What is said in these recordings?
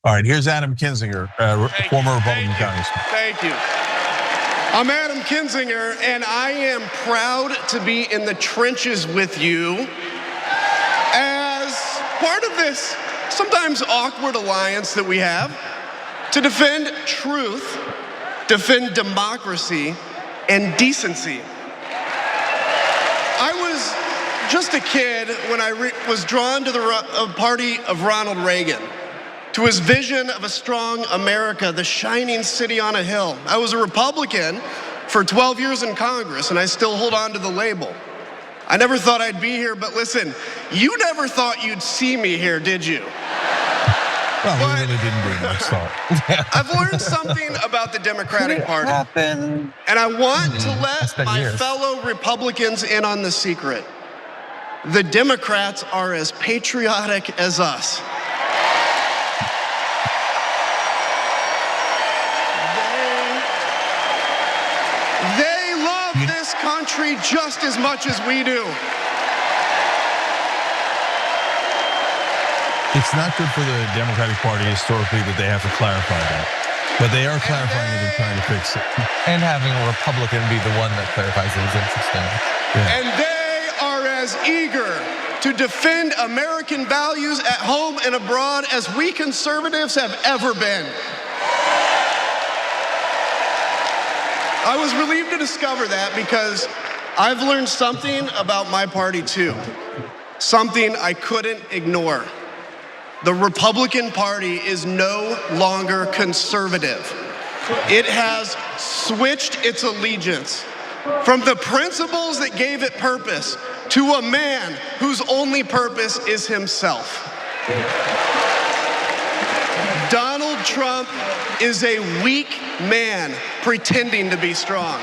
All right, here's Adam Kinzinger, former Republican congressman. Thank you. I'm Adam Kinzinger, and I am proud to be in the trenches with you as part of this sometimes awkward alliance that we have to defend truth, defend democracy, and decency. I was just a kid when I was drawn to the party of Ronald Reagan, to his vision of a strong America, the shining city on a hill. I was a Republican for 12 years in Congress, and I still hold on to the label. I never thought I'd be here, but listen, you never thought you'd see me here, did you? Well, we really didn't bring much thought. I've learned something about the Democratic Party, and I want to let my fellow Republicans in on the secret. The Democrats are as patriotic as us. They love this country just as much as we do. It's not good for the Democratic Party historically that they have to clarify that. But they are clarifying it and trying to fix it. And having a Republican be the one that clarifies it is interesting. Yeah. And they are as eager to defend American values at home and abroad as we conservatives have ever been. I was relieved to discover that because I've learned something about my party too. Something I couldn't ignore. The Republican Party is no longer conservative. It has switched its allegiance from the principles that gave it purpose to a man whose only purpose is himself. Donald Trump is a weak man pretending to be strong.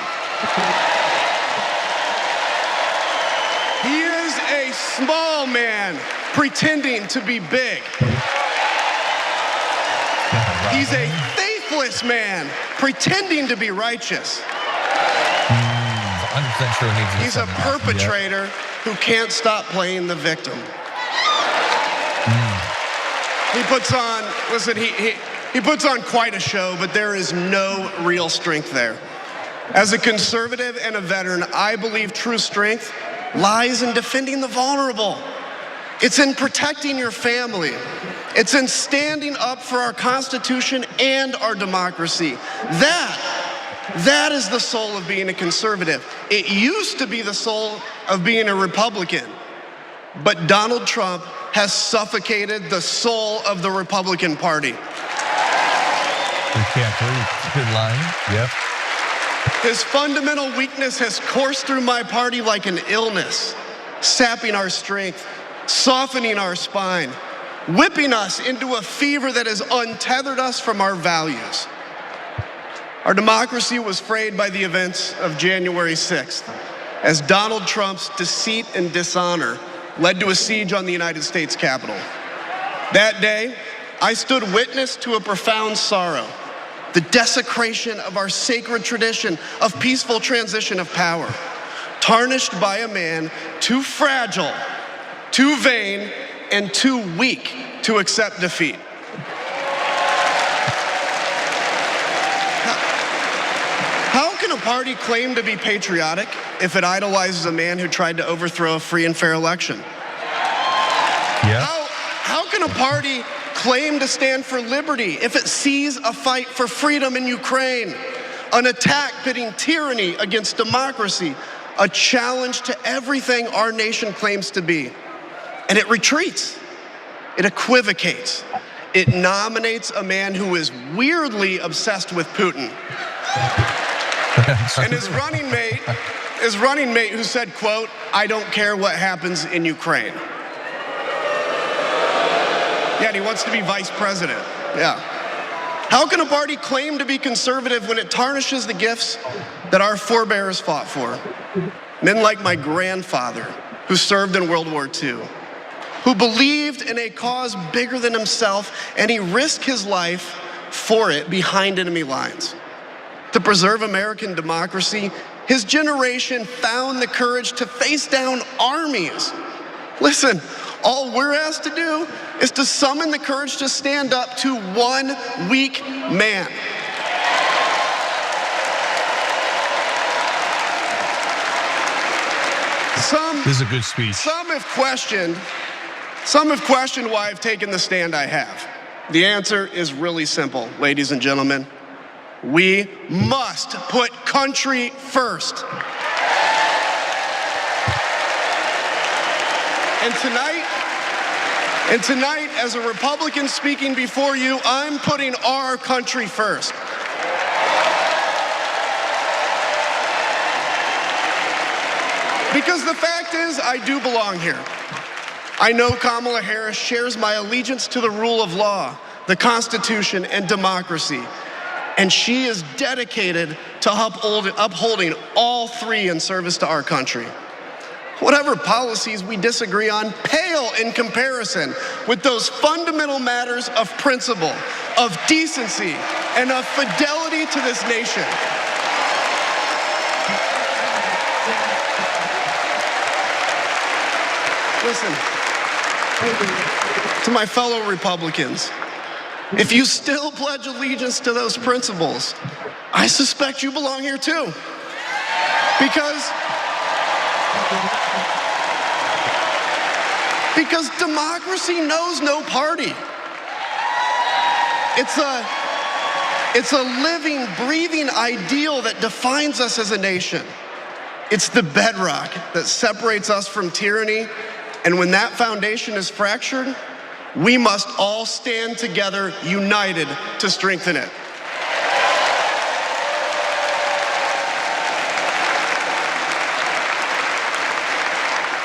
He is a small man pretending to be big. He's a faithless man pretending to be righteous. 100% sure he's a perpetrator who can't stop playing the victim. He puts on, listen, he puts on quite a show, but there is no real strength there. As a conservative and a veteran, I believe true strength lies in defending the vulnerable. It's in protecting your family. It's in standing up for our Constitution and our democracy. That is the soul of being a conservative. It used to be the soul of being a Republican, but Donald Trump has suffocated the soul of the Republican Party. We can't breathe. Good line. Yep. His fundamental weakness has coursed through my party like an illness, sapping our strength, softening our spine, whipping us into a fever that has untethered us from our values. Our democracy was frayed by the events of January 6th, as Donald Trump's deceit and dishonor led to a siege on the United States Capitol. That day, I stood witness to a profound sorrow, the desecration of our sacred tradition of peaceful transition of power, tarnished by a man too fragile, too vain, and too weak to accept defeat. How can a party claim to be patriotic if it idolizes a man who tried to overthrow a free and fair election? Yeah. How can a party claim to stand for liberty if it sees a fight for freedom in Ukraine, an attack pitting tyranny against democracy, a challenge to everything our nation claims to be, and it retreats, it equivocates, it nominates a man who is weirdly obsessed with Putin? And his running mate who said, quote, "I don't care what happens in Ukraine." Yeah, and he wants to be vice president. Yeah. How can a party claim to be conservative when it tarnishes the gifts that our forebears fought for? Men like my grandfather, who served in World War II, who believed in a cause bigger than himself, and he risked his life for it behind enemy lines. To preserve American democracy, his generation found the courage to face down armies. Listen, All we're asked to do is to summon the courage to stand up to one weak man. This is a good speech. Some have questioned why I've taken the stand I have. The answer is really simple, ladies and gentlemen. We must put country first. And tonight, as a Republican speaking before you, I'm putting our country first. Because the fact is, I do belong here. I know Kamala Harris shares my allegiance to the rule of law, the Constitution, and democracy. And she is dedicated to upholding all three in service to our country. Whatever policies we disagree on pale in comparison with those fundamental matters of principle, of decency, and of fidelity to this nation. Listen, to my fellow Republicans, if you still pledge allegiance to those principles, I suspect you belong here too. Because democracy knows no party. It's a living, breathing ideal that defines us as a nation. It's the bedrock that separates us from tyranny. And when that foundation is fractured, we must all stand together, united, to strengthen it.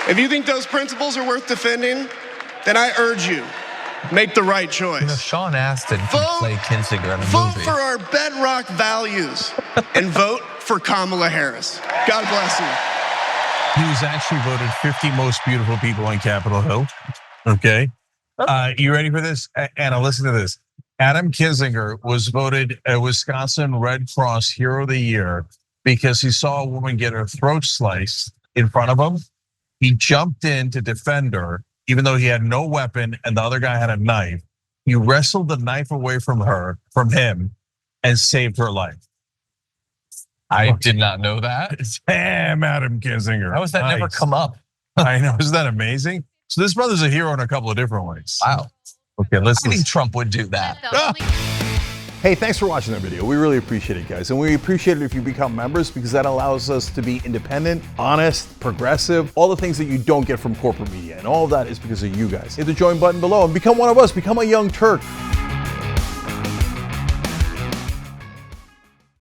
If you think those principles are worth defending, then I urge you, make the right choice. You know, Sean Astin can play Kinzinger in a vote movie. for our bedrock values and vote for Kamala Harris. God bless you. He was actually voted 50 most beautiful people on Capitol Hill. Okay. You ready for this? Anna, listen to this. Adam Kinzinger was voted a Wisconsin Red Cross Hero of the Year because he saw a woman get her throat sliced in front of him. He jumped in to defend her, even though he had no weapon and the other guy had a knife. He wrestled the knife away from him, and saved her life. I did not know that. Damn, Adam Kinzinger. How has that never come up? I know, isn't that amazing? So this brother's a hero in a couple of different ways. Wow. Okay, let's I think listen. Trump would do that. Hey, thanks for watching that video. We really appreciate it, guys. And we appreciate it if you become members because that allows us to be independent, honest, progressive, all the things that you don't get from corporate media. And all of that is because of you guys. Hit the join button below and become one of us. Become a young Turk.